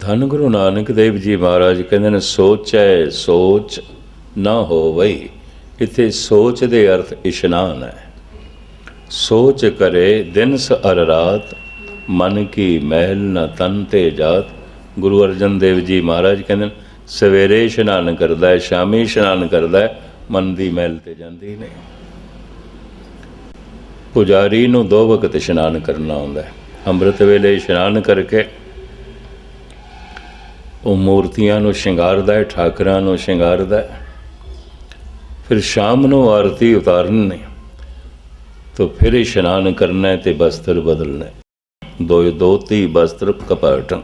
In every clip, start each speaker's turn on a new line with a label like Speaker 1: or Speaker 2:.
Speaker 1: ਧੰਨ ਗੁਰੂ ਨਾਨਕ ਦੇਵ ਜੀ ਮਹਾਰਾਜ ਕਹਿੰਦੇ ਨੇ ਸੋਚੈ ਸੋਚ ਨਾ ਹੋਵਈ। ਇੱਥੇ ਸੋਚ ਦੇ ਅਰਥ ਇਸ਼ਨਾਨ ਹੈ। ਸੋਚ ਕਰੇ ਦਿਨਸ ਅਰ ਰਾਤ, ਮਨ ਕੀ ਮਹਿਲ ਨਾ ਤਨ ਤੇ ਜਾਤ। ਗੁਰੂ ਅਰਜਨ ਦੇਵ ਜੀ ਮਹਾਰਾਜ ਕਹਿੰਦੇ ਨੇ ਸਵੇਰੇ ਇਸ਼ਨਾਨ ਕਰਦਾ, ਸ਼ਾਮੀ ਇਸ਼ਨਾਨ ਕਰਦਾ, ਮਨ ਦੀ ਮਹਿਲ ਤੇ ਜਾਂਦੀ ਨਹੀਂ। ਪੁਜਾਰੀ ਨੂੰ 2 ਵਕਤ ਇਸ਼ਨਾਨ ਕਰਨਾ ਹੁੰਦਾ ਹੈ। ਅੰਮ੍ਰਿਤ ਵੇਲੇ ਇਸ਼ਨਾਨ ਕਰਕੇ ਉਹ ਮੂਰਤੀਆਂ ਨੂੰ ਸ਼ਿੰਗਾਰਦਾ ਹੈ, ਠਾਕਰਾਂ ਨੂੰ ਸ਼ਿੰਗਾਰਦਾ ਹੈ। ਫਿਰ ਸ਼ਾਮ ਨੂੰ ਆਰਤੀ ਉਤਾਰਨੀ तो फिर इशनान करना है तो वस्त्र बदलना है। धोती वस्त्र कपाटन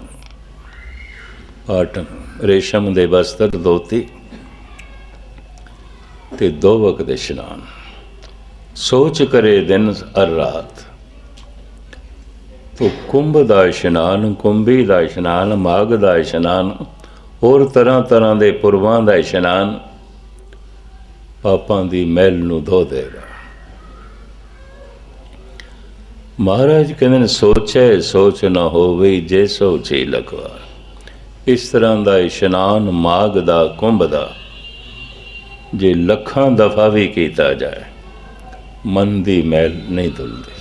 Speaker 1: पाटन रेशम दे वस्त्र धोती ते 2 वक्त इशनान। सोच करे दिन अर रात। तो कुंभ का इशनान, कुंभी का इशनान, माघ का इशनान, होर तरह तरह के पुरवां का इशनान पापां की मैल नूं धो देगा। महाराज कहते सोचे सोच न होवे जे सो ची लखवार। इस तरह का इशनान माघ का कुंभ का जे लखां दफा भी किया जाए मन की मैल नहीं धुलती,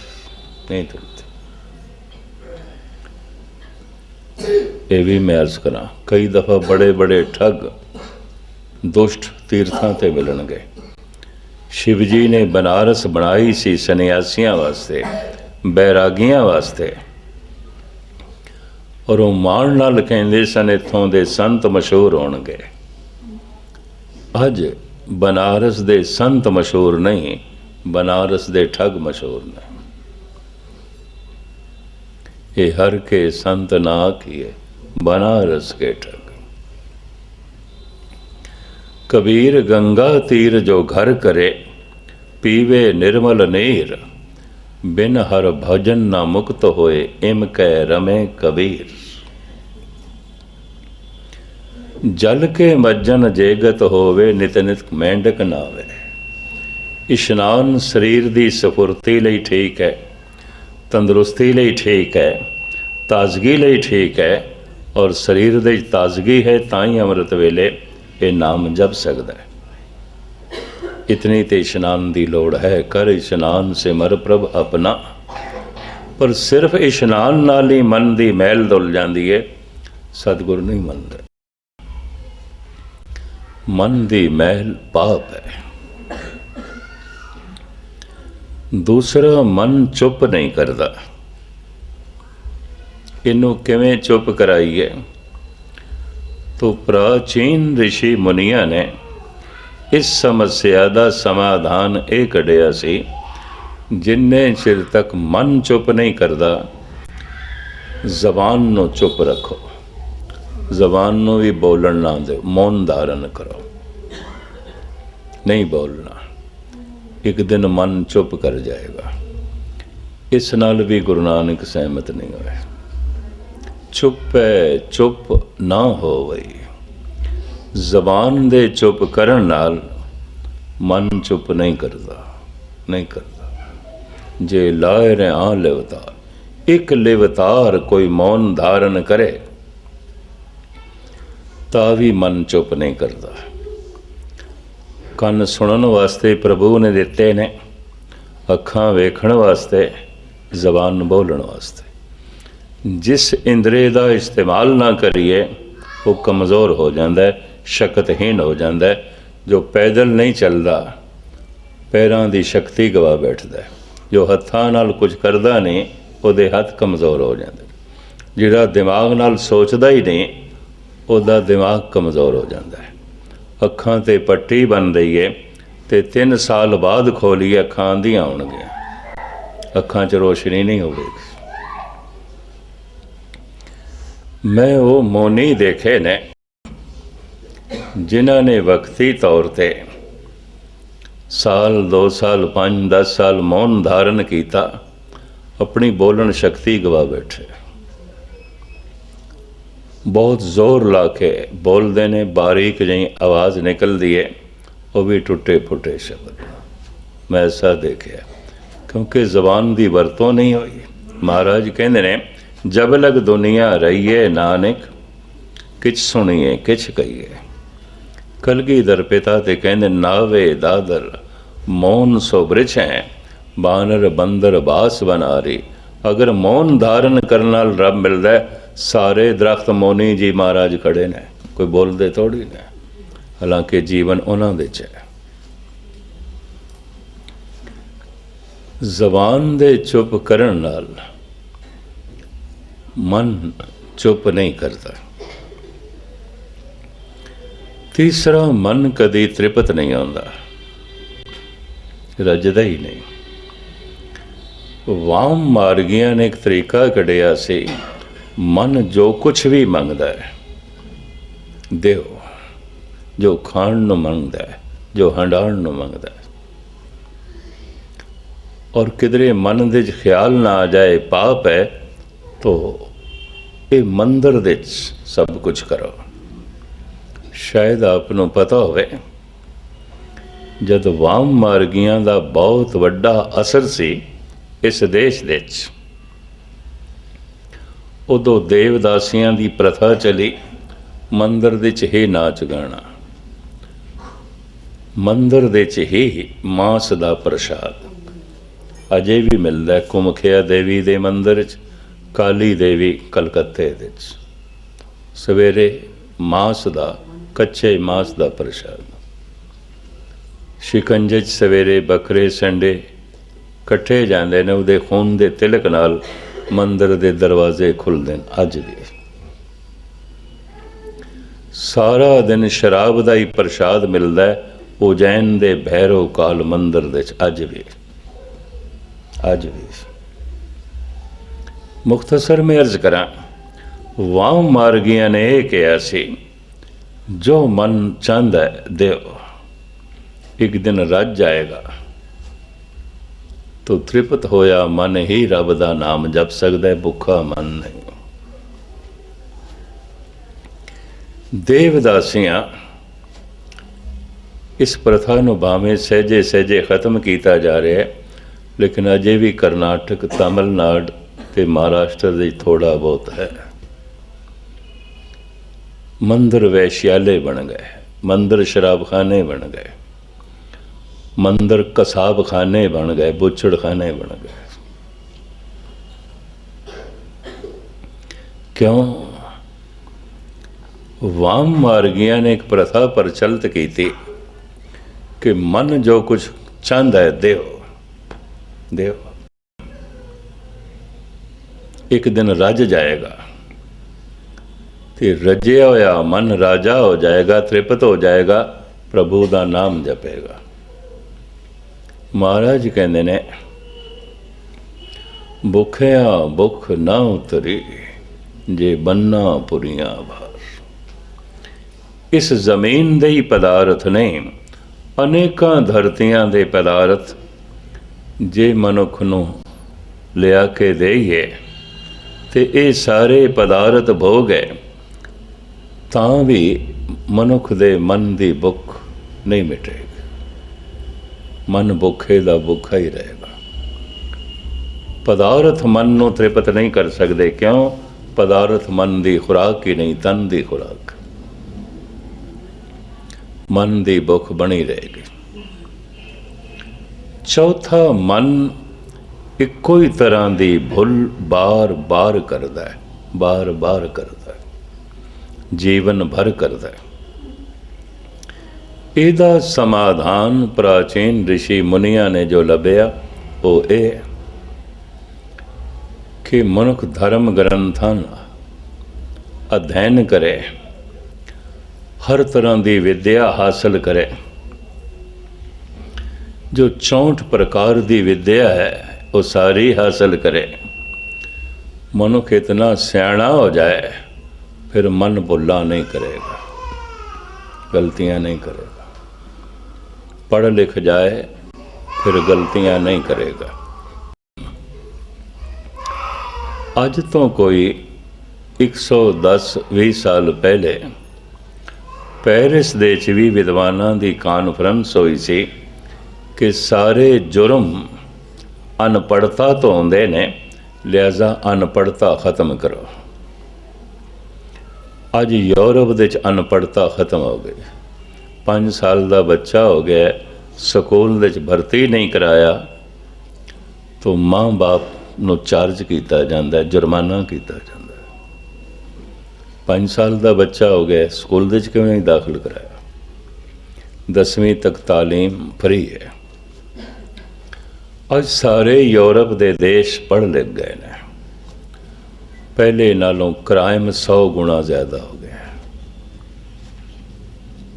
Speaker 1: नहीं धुलती। ये भी मैं अर्ज करा, कई दफा बड़े बड़े ठग दुष्ट तीर्थां ते मिलणगे। शिव जी ने बनारस बनाई सी सन्यासियों वास्ते, बैरागियां वास्ते, और वो माण नाल कहंदे सन इत्थों दे संत मशहूर होणगे। अज बनारस दे संत मशहूर नहीं, बनारस दे ठग मशहूर ने। ये हर के संत ना किए, बनारस के ठग। कबीर गंगा तीर जो घर करे, पीवे निर्मल नीर। बिन हर भजन ना मुक्त होए, इम कै रमे कबीर। जल के मज्जन जेगत होवे, नित नित मेंढक नावे। इशनान शरीर की सफुर्ती लई ठीक है, तंदुरुस्ती लई ठीक है, ताजगी लई ठीक है। और शरीर की ताजगी है ताई अमृत वेले ये नाम जप सकता है। इतनी तो इशनान की लोड़ है। कर इशनान से मर प्रभ अपना। पर सिर्फ इशनान नाल ही मन की मैल धुल जाती है, सतगुर नहीं मनते। मन की मैल पाप है। दूसरा, मन चुप नहीं करता। इनू किवें चुप कराइए? तो प्राचीन ऋषि मुनिया ने इस समस्या का समाधान ये कढ़िया सी, जिन्ने चिर तक मन चुप नहीं करता, जबान नू चुप रखो, जबान नू भी बोलन ना दो, मौन धारण करो, नहीं बोलना। एक दिन मन चुप कर जाएगा। इस नाल भी गुरु नानक सहमत नहीं हुए। चुप है चुप ना हो वही। जबान दे चुप करन नाल मन चुप नहीं करता, नहीं करता। जे लाए रे आ लिवतार, एक लिवतार कोई मौन धारण करे ता भी मन चुप नहीं करता। कन सुनन वास्ते प्रभु ने दिते ने, अखां वेखण वास्ते, जबान बोलण वास्ते। जिस इंद्रिय का इस्तेमाल ना करिए वो कमज़ोर हो जाता है, शक्तिहीन हो जाता है। जो पैदल नहीं चलता, पैरों की शक्ति गवा बैठता है। जो हत्थां नाल कुछ करता नहीं, उहदे हथ कमज़ोर हो जाते। जिहड़ा दिमाग नाल सोचता ही नहीं, उहदा दिमाग कमज़ोर हो जाता है। अखां ते पट्टी बन रही है तो 3 साल बाद खोलीए अखां आंधियां आउणगियां, अखां च रोशनी नहीं होगी। मैं वो मोनी देखे ने जिन्हों ने वक्ती तौर पर साल 2 साल 5 10 साल मौन धारण किया, अपनी बोलन शक्ति गवा बैठे। बहुत जोर ला के बोलते ने, बारीक जी आवाज़ निकलती है, वो भी टुटे फुटे शब्द। मैं ऐसा देखा क्योंकि जबान की वरतों नहीं हुई। महाराज कहते ने जब लग दुनिया रहीए नानक, किछ सुनिए किछ कहिए। कलगीधर पिता ते कहंदे नावे दादर मौन सो बृछ है, बानर बंदर बास बनारी। अगर मौन धारण करने नाल रब मिलता है, सारे दरख्त मौनी जी महाराज खड़े ने, कोई बोलते थोड़ी ने, हालांकि जीवन उन्हां दे च है। जबान दे चुप करन नाल मन चुप नहीं करता। तीसरा, मन कदी तृप्त नहीं होता, रजदा ही नहीं। वाम मार्गियां ने एक तरीका कढ़िया सी, मन जो कुछ भी मंगदा है देओ, जो खाण नूं मंगदा है, जो हंडाण नूं मंगदा है। और किधरे मन दे ख्याल ना आ जाए पाप है, तो ये मंदिर दे सब कुछ करो। शायद आपनों पता होवे, जद वाम मार्गियां दा बहुत वड्डा असर सी इस देश दे च, उदों देवदासियां दी प्रथा चली, मंदिर दे च ही नाच गाना, मंदिर दे च ही मांस दा प्रसाद अजे भी मिलता है। कुमखिया देवी दे मंदिर च, काली देवी कलकत्ते दे च, सवेरे मांस दा, कच्चे मांस दा प्रसाद। शिकंजे च सवेरे बकरे संडे कट्ठे जाते ने, उहदे खून दे तिलक नाल मंदिर दे दरवाजे खुलते हैं। अज भी सारा दिन शराब का ही प्रसाद मिलता है उज्जैन दे भैरव काल मंदिर दे अज भी। मुख्तसर में अर्ज करा, वाम मार्गियां ने यह कहा सी, जो मन चाहता है देव, एक दिन रज जाएगा। तो तृप्त होया मन ही रब दा नाम जप सकता है, भुखा मन नहीं। देवदासियां इस प्रथा नूं भावें सहजे सहजे खत्म किया जा रहा है, लेकिन अजे भी करनाटक, तमिलनाडु ते महाराष्ट्र दे थोड़ा बहुत है। मंदिर वैश्यालय बन गए, मंदिर शराबखाने बन गए, मंदिर कसाब खाने बन गए, बुछड़ खाने बन गए। क्यों? वाम मार्गियां ने एक प्रथा प्रचलित की थी कि मन जो कुछ चाहता है देव देव, एक दिन रज जाएगा। तो रजिया होया मन राजा हो जाएगा, तृप्त हो जाएगा, प्रभु का नाम जपेगा। महाराज कहते ने, भुखिया भुख ना उतरी, जे बन्ना पुरियां भार। इस जमीन दे ही पदार्थ ने अनेकां धरतियां दे पदार्थ जे मनुख नूं लिया के देईए, ते ये सारे पदार्थ भोग है, तां भी मनुख दे मन की भुख नहीं मिटेगी। मन भुखे दा भुखा ही रहेगा। पदार्थ मन नूं तृप्त नहीं कर सकते। क्यों? पदार्थ मन की खुराक ही नहीं, तन की खुराक। मन की भुख बनी रहेगी। चौथा, मन इको ही तरह की भुल बार बार करता है, बार बार करता है, जीवन भर करता है। ਇਹਦਾ समाधान प्राचीन ऋषि मुनिया ने जो लभ्या वो ये कि मनुख धर्म ग्रंथां अध्ययन करे, हर तरह की विद्या हासिल करे। जो 64 प्रकार की विद्या है वो सारी हासिल करे। मनुख इतना सियाणा हो जाए, फिर मन भुला नहीं करेगा, गलतियां नहीं करेगा। पढ़ लिख जाए, फिर गलतियां नहीं करेगा। अज तो कोई 110-20 साल पहले पेरिस दे च भी विद्वानां दी कॉन्फ्रेंस हुई सी कि सारे जुर्म अनपढ़ता तो होंदे ने, लिहाजा अनपढ़ता खत्म करो। ਅੱਜ ਯੂਰਪ ਦੇ 'ਚ ਅਨਪੜ੍ਹਤਾ ਖਤਮ ਹੋ ਗਈ। 5 ਸਾਲ ਦਾ ਬੱਚਾ ਹੋ ਗਿਆ, ਸਕੂਲ ਦੇ 'ਚ ਭਰਤੀ ਨਹੀਂ ਕਰਾਇਆ ਤਾਂ ਮਾਂ ਬਾਪ ਨੂੰ ਚਾਰਜ ਕੀਤਾ ਜਾਂਦਾ, ਜੁਰਮਾਨਾ ਕੀਤਾ ਜਾਂਦਾ। 5 ਸਾਲ ਦਾ ਬੱਚਾ ਹੋ ਗਿਆ, ਸਕੂਲ ਦੇ 'ਚ ਕਿਉਂ ਨਹੀਂ ਦਾਖਲ ਕਰਾਇਆ? 10ਵੀਂ ਤੱਕ ਤਾਲੀਮ ਫਰੀ ਹੈ। ਅੱਜ ਸਾਰੇ ਯੂਰਪ ਦੇ ਦੇਸ਼ ਪੜ੍ਹ ਲਿਖ ਗਏ ਨੇ। ਪਹਿਲੇ ਨਾਲੋਂ ਕ੍ਰਾਈਮ 100 ਗੁਣਾ ਜ਼ਿਆਦਾ ਹੋ ਗਿਆ।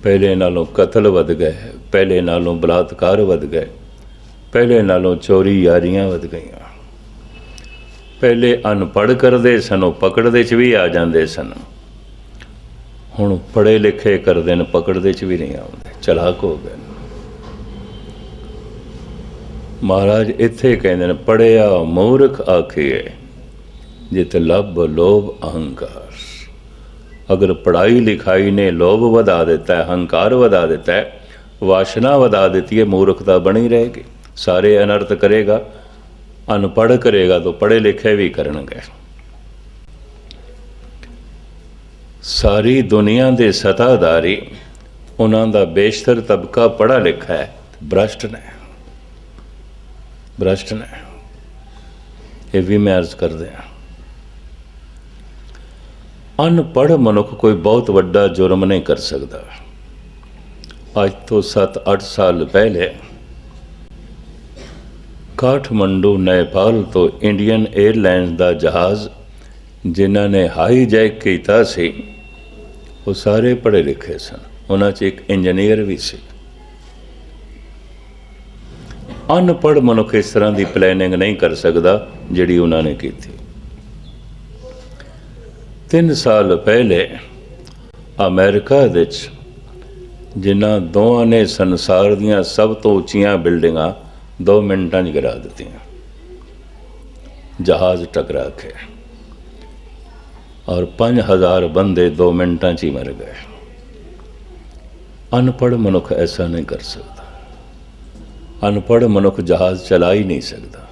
Speaker 1: ਪਹਿਲੇ ਨਾਲੋਂ ਕਤਲ ਵੱਧ ਗਏ, ਪਹਿਲੇ ਨਾਲੋਂ ਬਲਾਤਕਾਰ ਵੱਧ ਗਏ, ਪਹਿਲੇ ਨਾਲੋਂ ਚੋਰੀ ਯਾਰੀਆਂ ਵੱਧ ਗਈਆਂ। ਪਹਿਲੇ ਅਨਪੜ੍ਹ ਕਰਦੇ ਸਨ, ਉਹ ਪਕੜਦੇ 'ਚ ਵੀ ਆ ਜਾਂਦੇ ਸਨ। ਹੁਣ ਪੜ੍ਹੇ ਲਿਖੇ ਕਰਦੇ ਨੇ, ਪਕੜਦੇ 'ਚ ਵੀ ਨਹੀਂ ਆਉਂਦੇ, ਚਲਾਕ ਹੋ ਗਏ। ਮਹਾਰਾਜ ਇੱਥੇ ਕਹਿੰਦੇ ਨੇ, ਪੜ੍ਹਿਆ ਮੂਰਖ ਆਖੀਏ ਜਿਤ ਲੱਭ ਲੋਭ ਅਹੰਕਾਰ। ਅਗਰ ਪੜ੍ਹਾਈ ਲਿਖਾਈ ਨੇ ਲੋਭ ਵਧਾ ਦਿੱਤਾ ਹੈ, ਹੰਕਾਰ ਵਧਾ ਦਿੱਤਾ ਹੈ, ਵਾਸ਼ਨਾ ਵਧਾ ਦਿੱਤੀ ਹੈ, ਮੂਰਖਤਾ ਬਣੀ ਰਹੇਗੀ। ਸਾਰੇ ਅਨਰਥ ਕਰੇਗਾ। ਅਨਪੜ੍ਹ ਕਰੇਗਾ ਤਾਂ ਪੜ੍ਹੇ ਲਿਖੇ ਵੀ ਕਰਨਗੇ। ਸਾਰੀ ਦੁਨੀਆ ਦੇ ਸੱਤਾਧਾਰੀ, ਉਹਨਾਂ ਦਾ ਬੇਸ਼ਤਰ ਤਬਕਾ ਪੜ੍ਹਾ ਲਿਖਾ ਹੈ, ਭ੍ਰਸ਼ਟ ਨੇ, ਭ੍ਰਸ਼ਟ ਨੇ। ਇਹ ਵੀ ਮੈਂ ਅਰਜ਼ ਕਰਦੇ ਹਾਂ। ਅਨਪੜ੍ਹ ਮਨੁੱਖ ਕੋਈ ਬਹੁਤ ਵੱਡਾ ਜੁਰਮ ਨਹੀਂ ਕਰ ਸਕਦਾ। ਅੱਜ ਤੋਂ 7-8 ਸਾਲ ਪਹਿਲੇ ਕਾਠਮੰਡੂ ਨੇਪਾਲ ਤੋਂ ਇੰਡੀਅਨ 에ਅਰਲਾਈਨਸ ਦਾ ਜਹਾਜ਼ ਜਿਨ੍ਹਾਂ ਨੇ ਹਾਈਜੈਕ ਕੀਤਾ ਸੀ, ਉਹ ਸਾਰੇ ਪੜ੍ਹੇ ਲਿਖੇ ਸਨ। ਉਹਨਾਂ 'ਚ ਇੱਕ ਇੰਜੀਨੀਅਰ ਵੀ ਸੀ। ਅਨਪੜ੍ਹ ਮਨੁੱਖ ਇਸ ਤਰ੍ਹਾਂ ਦੀ ਪਲੈਨਿੰਗ ਨਹੀਂ ਕਰ ਸਕਦਾ ਜਿਹੜੀ ਉਹਨਾਂ ਨੇ ਕੀਤੀ। 3 ਸਾਲ ਪਹਿਲੇ ਅਮਰੀਕਾ ਵਿੱਚ ਜਿਨ੍ਹਾਂ ਦੋਵਾਂ ਨੇ ਸੰਸਾਰ ਦੀਆਂ ਸਭ ਤੋਂ ਉੱਚੀਆਂ ਬਿਲਡਿੰਗਾਂ 2 ਮਿੰਟਾਂ 'ਚ ਗਿਰਾ ਦਿੱਤੀਆਂ, ਜਹਾਜ਼ ਟਕਰਾ ਕੇ, ਔਰ 5000 ਬੰਦੇ 2 ਮਿੰਟਾਂ 'ਚ ਹੀ ਮਰ ਗਏ। ਅਨਪੜ੍ਹ ਮਨੁੱਖ ਐਸਾ ਨਹੀਂ ਕਰ ਸਕਦਾ। ਅਨਪੜ੍ਹ ਮਨੁੱਖ ਜਹਾਜ਼ ਚਲਾ ਹੀ ਨਹੀਂ ਸਕਦਾ।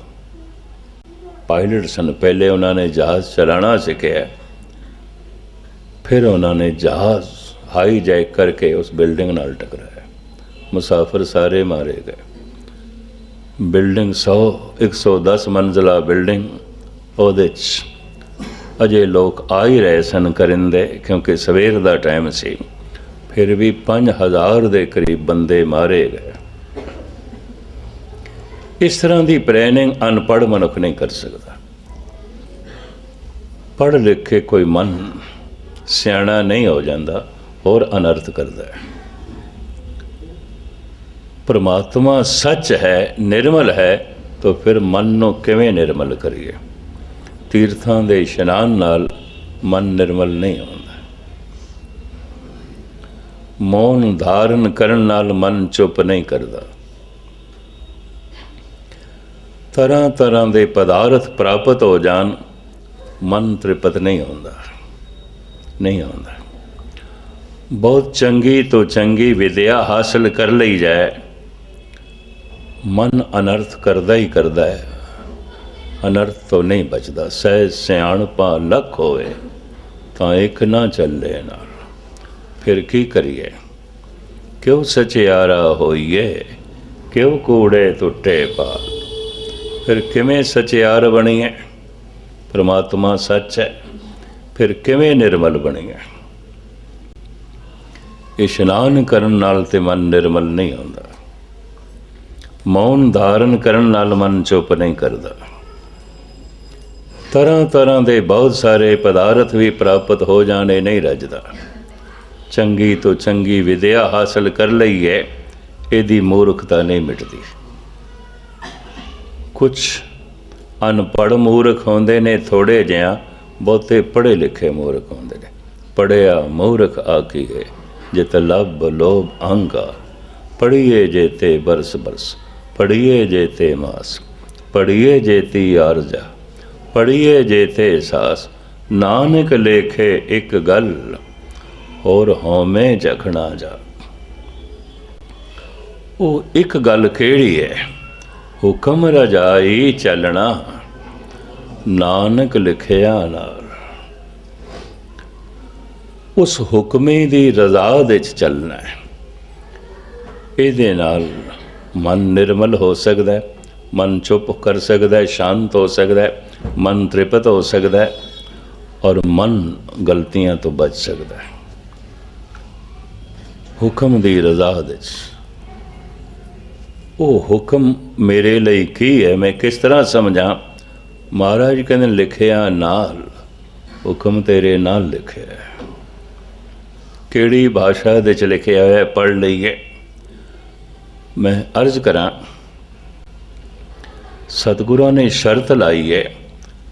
Speaker 1: ਪਾਇਲਟ ਸਨ, ਪਹਿਲੇ ਉਹਨਾਂ ਨੇ ਜਹਾਜ਼ ਚਲਾਉਣਾ ਸਿੱਖਿਆ, ਫਿਰ ਉਹਨਾਂ ਨੇ ਜਹਾਜ਼ ਹਾਈਜੈਕ ਕਰਕੇ ਉਸ ਬਿਲਡਿੰਗ ਨਾਲ ਟਕਰਾਇਆ। ਮੁਸਾਫਰ ਸਾਰੇ ਮਾਰੇ ਗਏ। ਬਿਲਡਿੰਗ 110 ਮੰਜ਼ਿਲਾ ਬਿਲਡਿੰਗ, ਉਹਦੇ 'ਚ ਅਜੇ ਲੋਕ ਆ ਹੀ ਰਹੇ ਸਨ ਕਰਿੰਦੇ, ਕਿਉਂਕਿ ਸਵੇਰ ਦਾ ਟਾਈਮ ਸੀ। ਫਿਰ ਵੀ 5000 ਦੇ ਕਰੀਬ ਬੰਦੇ ਮਾਰੇ ਗਏ। ਇਸ ਤਰ੍ਹਾਂ ਦੀ ਪਲੈਨਿੰਗ ਅਨਪੜ੍ਹ ਮਨੁੱਖ ਨਹੀਂ ਕਰ ਸਕਦਾ। ਪੜ੍ਹ ਲਿਖ ਕੇ ਕੋਈ ਮਨ ਸਿਆਣਾ ਨਹੀਂ ਹੋ ਜਾਂਦਾ, ਹੋਰ ਅਨਰਥ ਕਰਦਾ ਹੈ। ਪਰਮਾਤਮਾ ਸੱਚ ਹੈ, ਨਿਰਮਲ ਹੈ, ਤਾਂ ਫਿਰ ਮਨ ਨੂੰ ਕਿਵੇਂ ਨਿਰਮਲ ਕਰੀਏ? ਤੀਰਥਾਂ ਦੇ ਇਸ਼ਨਾਨ ਨਾਲ ਮਨ ਨਿਰਮਲ ਨਹੀਂ ਹੁੰਦਾ। ਮੌਨ ਧਾਰਨ ਕਰਨ ਨਾਲ ਮਨ ਚੁੱਪ ਨਹੀਂ ਕਰਦਾ। ਤਰ੍ਹਾਂ ਤਰ੍ਹਾਂ ਦੇ ਪਦਾਰਥ ਪ੍ਰਾਪਤ ਹੋ ਜਾਣ, ਮਨ ਤ੍ਰਿਪਤ ਨਹੀਂ ਹੁੰਦਾ, ਨਹੀਂ ਹੁੰਦਾ। ਬਹੁਤ ਚੰਗੀ ਤੋਂ ਚੰਗੀ ਵਿਦਿਆ ਹਾਸਲ ਕਰ ਲਈ ਜਾਏ, ਮਨ ਅਨਰਥ ਕਰਦਾ ਹੀ ਕਰਦਾ ਹੈ, ਅਨਰਥ ਤੋਂ ਨਹੀਂ ਬਚਦਾ। ਸਹਿਜ ਸਿਆਣਪਾ ਲੱਖ ਹੋਵੇ ਤਾਂ ਇੱਕ ਨਾ ਚੱਲੇ ਨਾਲ। ਫਿਰ ਕੀ ਕਰੀਏ? ਕਿਉਂ ਸਚਿਆਰਾ ਹੋਈਏ, ਕਿਉਂ ਕੂੜੇ ਟੁੱਟੇ ਪਾਲ। ਫਿਰ ਕਿਵੇਂ ਸਚਿਆਰ ਬਣੀਏ? ਪਰਮਾਤਮਾ ਸੱਚ ਹੈ, ਫਿਰ ਕਿਵੇਂ ਨਿਰਮਲ ਬਣੀਏ? ਇਸ਼ਨਾਨ ਕਰਨ ਨਾਲ ਤੇ ਮਨ ਨਿਰਮਲ ਨਹੀਂ ਹੁੰਦਾ। ਮੌਨ ਧਾਰਨ ਕਰਨ ਨਾਲ ਮਨ ਚੁੱਪ ਨਹੀਂ ਕਰਦਾ। ਤਰ੍ਹਾਂ ਤਰ੍ਹਾਂ ਦੇ ਬਹੁਤ ਸਾਰੇ ਪਦਾਰਥ ਵੀ ਪ੍ਰਾਪਤ ਹੋ ਜਾਣੇ ਨਹੀਂ ਰੱਜਦਾ। ਚੰਗੀ ਤੋਂ ਚੰਗੀ ਵਿਦਿਆ ਹਾਸਲ ਕਰ ਲਈਏ, ਇਹਦੀ ਮੂਰਖਤਾ ਨਹੀਂ ਮਿਟਦੀ। ਕੁਛ ਅਨਪੜ੍ਹ ਮੂਰਖ ਹੁੰਦੇ ਨੇ ਥੋੜ੍ਹੇ ਜਿਹਾ, ਬਹੁਤੇ ਪੜ੍ਹੇ ਲਿਖੇ ਮੂਰਖ ਹੁੰਦੇ ਨੇ। ਪੜ੍ਹਿਆ ਮੂਰਖ ਆਖੀਏ ਜਿਤ ਲੱਭ ਲੋਭ ਅਹੰਕਾਰ। ਪੜ੍ਹੀਏ ਜੇਤੇ ਬਰਸ ਬਰਸ, ਪੜ੍ਹੀਏ ਜੇਤੇ ਮਾਸ, ਪੜ੍ਹੀਏ ਜੇਤੀ ਆਰਜਾ, ਪੜ੍ਹੀਏ ਜੇਤੇ ਸਾਸ। ਨਾਨਕ ਲੇਖੇ ਇੱਕ ਗੱਲ, ਹੋਰ ਹਉਮੈ ਜਖਣਾ ਜਾ। ਉਹ ਇੱਕ ਗੱਲ ਕਿਹੜੀ ਹੈ? ਹੁਕਮ ਰਜਾਈ ਚੱਲਣਾ, ਨਾਨਕ ਲਿਖਿਆ ਨਾਲ। उस हुक्मे दी रज़ा दे च चलना है। इहदे नाल मन निर्मल हो सकता है, मन चुप कर सकता है, शांत हो सकता है, मन तृप्त हो सकता है और मन गलतियां तो बच सकता है। हुक्म दी रज़ा दे च वो हुक्म मेरे लिए की है, मैं किस तरह समझा। महाराज कहते लिखिया नाल, हुक्म तेरे नाल लिखे है। किहड़ी भाषा दे च लिखिया है पढ़ लईए। मैं अर्ज करा, सतगुरों ने शर्त लाई है,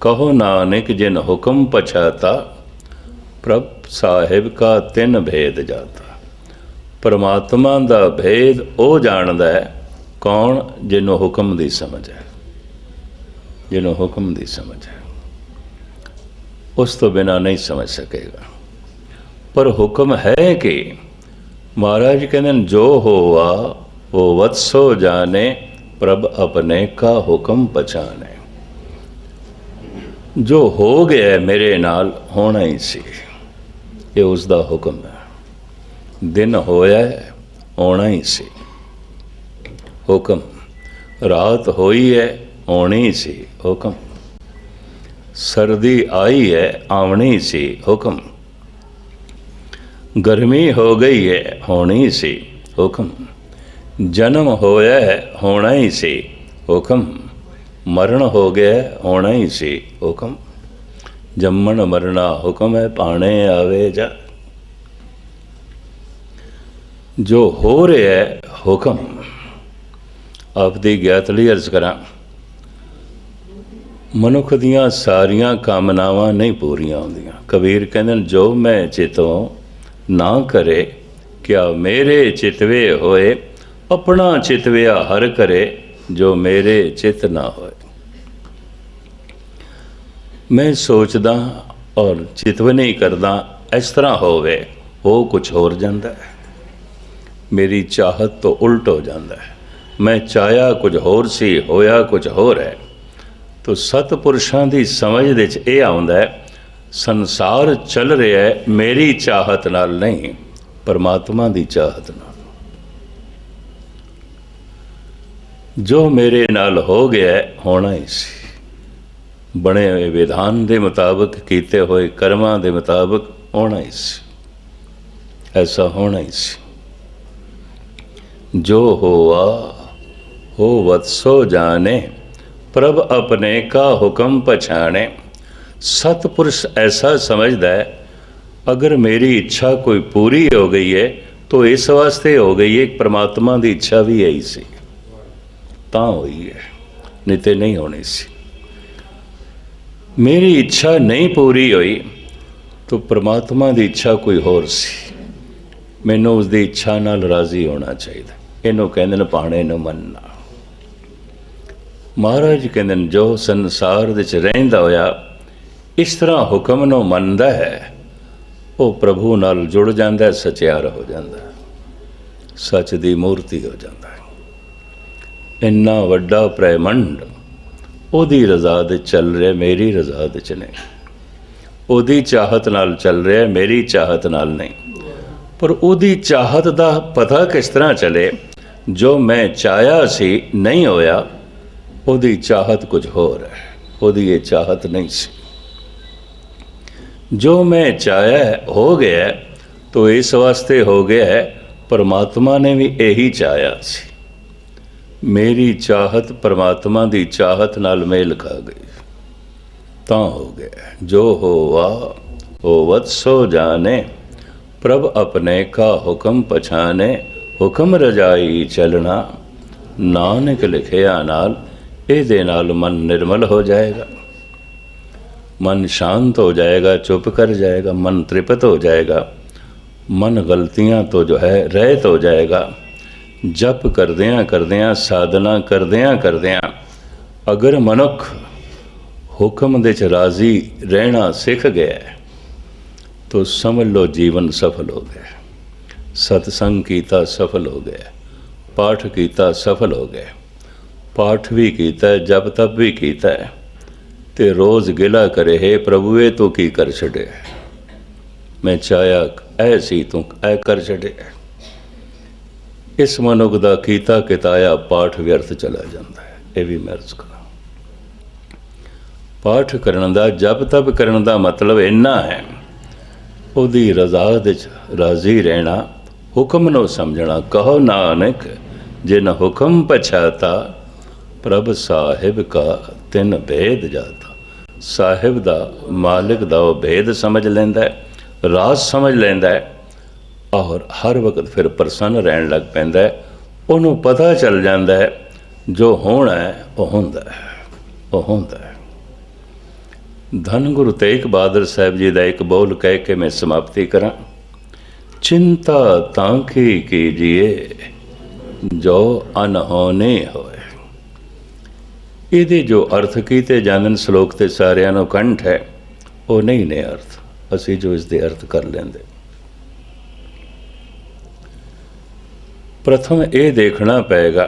Speaker 1: कहो नानक जिन हुक्म पछाता, प्रभ साहिब का तिन भेद जाता। परमात्मा दा भेद वो जानदा है कौन, जिन्हों हुक्म दी समझ है, जिन्हों हुक्म दी समझ है, उस तो बिना नहीं समझ सकेगा। पर हुक्म है कि महाराज कहते जो होवा वो वत्सो जाने, प्रभ अपने का हुक्म पछाने। जो हो गया मेरे नाल होना ही सी, ये उसका हुक्म है। दिन होया होना ही सी, हुक्म। रात होई है होनी सी, हुक्म। सर्दी आई है आवनी सी, हुक्म। गर्मी हो गई है होनी सी, हुक्म। जन्म होया है होना ही सी, हुक्म। मरण हो गया होना ही सी, हुक्म। जम्मन मरना हुक्म है, पाने आवे जा। जो हो रहा है हुक्म। आपदी ज्ञात लई अर्ज करा, मनुख दियां सारियां कामनावां नहीं पूरियां होंदियां। कबीर कहंदे जो मैं चितों ना करे, क्या मेरे चितवे होए। अपना चितविया हर करे, जो मेरे चित ना होए। मैं सोचदा और चितव नहीं करदा, इस तरह होवे, हो कुछ होर जांदा है। मेरी चाहत तो उल्ट हो जाता है। मैं चाहया कुछ होर सी, होया कुछ होर है। तो सतपुरुषां दी समझ दे च ये आउंदा है, संसार चल रहा है मेरी चाहत नाल नहीं, परमात्मा दी चाहत नाल। जो मेरे नाल हो गया है होना ही सी। बने हुए विधान के मुताबिक, कीते हुए कर्मां के मुताबिक होना ही सी। ऐसा होना ही सी। जो होवा हो वत्सो जाने, प्रभ अपने का हुक्म पछाने। सतपुरुष ऐसा समझदा है, अगर मेरी इच्छा कोई पूरी हो गई है तो इस वास्ते हो गई है, परमात्मा की इच्छा भी यही सी, तां होई है, नहीं तो नहीं होनी सी। मेरी इच्छा नहीं पूरी हुई तो परमात्मा की इच्छा कोई होर सी। मैनू उसकी इच्छा नाल राजी होना चाहिए। इनू कहते हैं पाने नूं मनना। महाराज कहते हैं जो संसार दे च रहिंदा होया इस तरह हुक्म नूं मनदा है, वो प्रभु नाल जुड़ जाता है, सचियार हो जाता है, सच की मूर्ति हो जाता है। इन्ना वड्डा ब्रह्मंड ओदी रज़ा दे चल रहा, मेरी रज़ा दे च नहीं। ओदी चाहत नाल चल रहा, मेरी चाहत नाल नहीं। पर ओदी चाहत दा पता किस तरह चले, जो मैं चाहया सी नहीं होया, ओदी चाहत कुछ होर है, ओदी ये चाहत नहीं सी। जो मैं चाहया हो गया तो इस वास्ते हो गया है, परमात्मा ने भी यही चाहया सी। मेरी चाहत परमात्मा की चाहत नाल मेल खा गई, तां हो गया। जो होवा हो वत्सो जाने, प्रभ अपने का हुक्म पछाने। हुक्म रजाई चलना, नानक लिखिया नाल। इहदे नाल मन निर्मल हो जाएगा, मन शांत हो जाएगा, चुप कर जाएगा, मन तृप्त हो जाएगा, मन गलतियां तो जो है रहित हो जाएगा। जप करदियां करदियां, साधना करदियां करदियां, अगर मनुख हुक्म दे च राजी रहना सीख गया तो समझ लो जीवन सफल हो गया। सत्संग कीता सफल हो गया, पाठ कीता सफल हो गया। पाठ भी कीता है, जप तप भी कीता है, ते रोज़ गिला करे, हे प्रभुए तो की कर छड़े, मैं चाया ऐसी तू ऐ कर छड़े। इस मनुख का कीता किताया पाठ व्यर्थ चला जाता है। ये भी मैं अर्ज करा, पाठ करने का जप तप करने का मतलब इन्ना है, उहदी रज़ा दे राज़ी रहना, हुक्म नूं समझना। कहो नानक जिन हुक्म पछाता, प्रभ साहिब का तिन भेद जाता। साहिब दा मालिक दा वो भेद समझ लैंदा है, राज समझ लैंदा है, और हर वक्त फिर प्रसन्न रहन लग पैंदा है। उन्होंने पता चल जाता है जो होना है वह होंदा है, वह होंदा है। धन गुरु तेग बहादुर साहब जी का एक बोल कह के मैं समाप्ति करा। चिंता तांकी कीजिए जो अनहोने होए। ये जो अर्थ कीते जानन श्लोक ते सारिਆਂ ਨੂੰ कंठ है, वो नहीं ने अर्थ, असी जो इसके अर्थ कर लेंदे। प्रथम ये देखना पेगा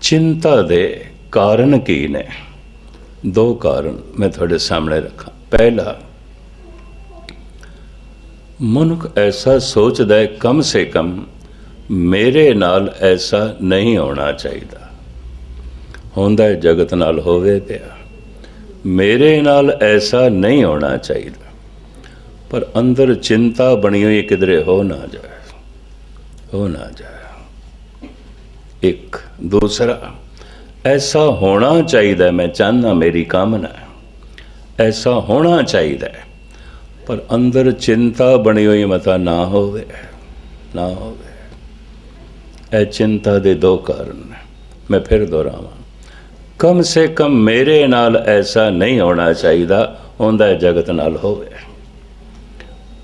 Speaker 1: चिंता दे कारण की ने। दो कारण मैं थोड़े सामने रखा। पहला, मनुख ऐसा सोचता है कम से कम मेरे नाल ऐसा नहीं होना चाहिए। होंदा है जगत नाल होवे पिया, मेरे नाल ऐसा नहीं होना चाहिए, पर अंदर चिंता बनी हुई किधरे हो ना जाए, हो ना जाए। एक दूसरा, ऐसा होना चाहिए, मैं चाहना, मेरी कामना है ऐसा होना चाहिए, पर अंदर चिंता बनी हुई मता ना होवे, ना होवे। ए चिंता दे दो कारण ने। मैं फिर दोहरावां, कम से कम मेरे नाल ऐसा नहीं होना चाहिए, होंदा है जगत नाल होवे,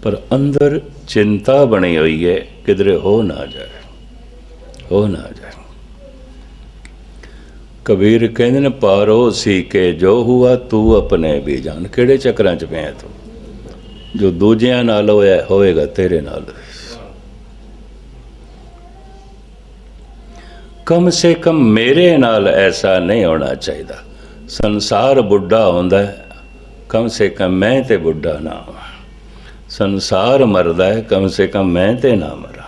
Speaker 1: पर अंदर चिंता बनी हुई है किधरे हो ना जाए, हो ना जाए। कबीर कहते ने पारो सी के जो हुआ तू अपने भी जान। किहड़े चक्रां च पिया तू? जो दूजियां नाल होया होएगा तेरे नाल। कम से कम मेरे नाल ऐसा नहीं होना चाहिए। संसार बुढ़ा होंदा है, कम से कम मैं ते बुढ़ा ना हो। संसार मरदा है, कम से कम मैं ते ना मरा।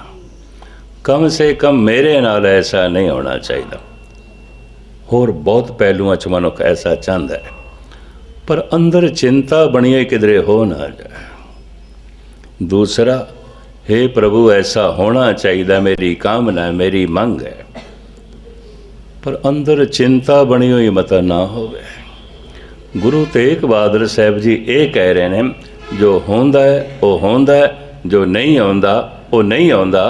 Speaker 1: कम से कम मेरे नाल ऐसा नहीं होना चाहिए। होर बहुत पहलुओं च मनुख ऐसा चाहता है, पर अंदर चिंता बनी है किधरे हो ना जाए। दूसरा, हे प्रभु ऐसा होना चाहिए, मेरी कामना है, मेरी मंग है, पर अंदर चिंता बनी हुई मत ना होवे। गुरु तेग बहादुर साहब जी ये कह रहे हैं, जो होंदा है वो होंदा है, जो नहीं होंदा वो नहीं होंदा।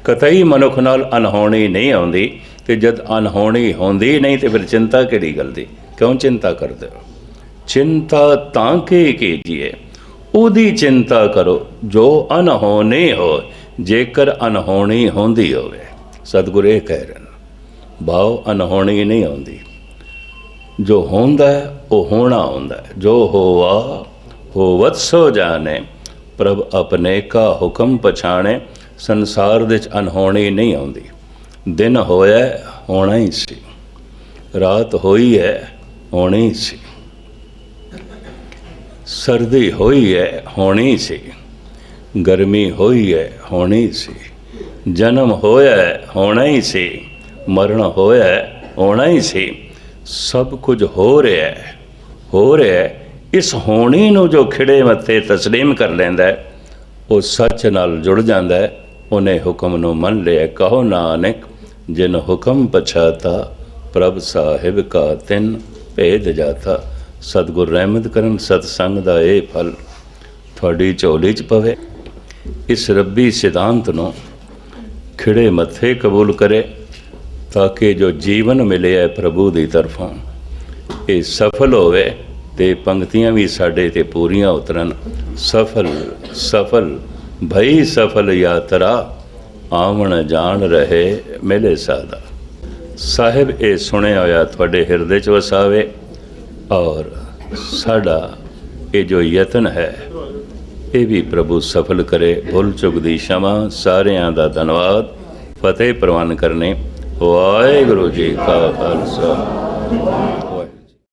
Speaker 1: कतई मनुख नाल अनहोनी नहीं आउंदी, ते जद अनहोनी होंदी नहीं तो फिर चिंता किहड़ी गल दी? क्यों चिंता करते हो? चिंता तां के कीजिए, उहदी चिंता करो जो अनहोनी हो, जेकर अनहोनी होंदी होवे। सतगुरु ये कह रहे हैं, भाव अनहोनी नहीं आउंदी, जो होंदा है वो होना होंदा है। जो होवा होवत सो जाने, प्रभ अपने का हुक्म पछाणे। संसार दे अनहोनी नहीं आउंदी। दिन होया होना ही सी, रात होई है होनी सी, सर्दी होई है होनी सी, गर्मी होई है होनी सी, जन्म होया है होना ही सी, मरण होया है होना ही सी। सब कुछ हो रहा है, हो रहा है। इस होनी नूं जो खिड़े मत्थे तस्लीम कर लैंदा है, वो सच नाल जुड़ जाता है। उन्हें हुक्म नूं मन लिया। कहो नानक जिन हुक्म पछाता, प्रभ साहिब का तिन भेद जाता। सतगुर रहमत करन, सतसंग दा ये फल थोड़ी झोली च पवे। इस रब्बी सिद्धांत नूं खिड़े मत्थे कबूल करे, ताकि जो जीवन मिले है प्रभु की तरफों ये सफल होवे, ते पंक्तियां भी साडे ते पूरियां उतरन। सफल सफल भई सफल यात्रा, आवन जान रहे मिले सादा। साहिब ये सुने होया थोड़े हिरदे च वसावे, और साडा ये जो यतन है ये भी प्रभु सफल करे। भुल चुक दी क्षमा, सारियां दा धन्नवाद। फतेह प्रवान करने। वाहिगुरू जी का खालसा।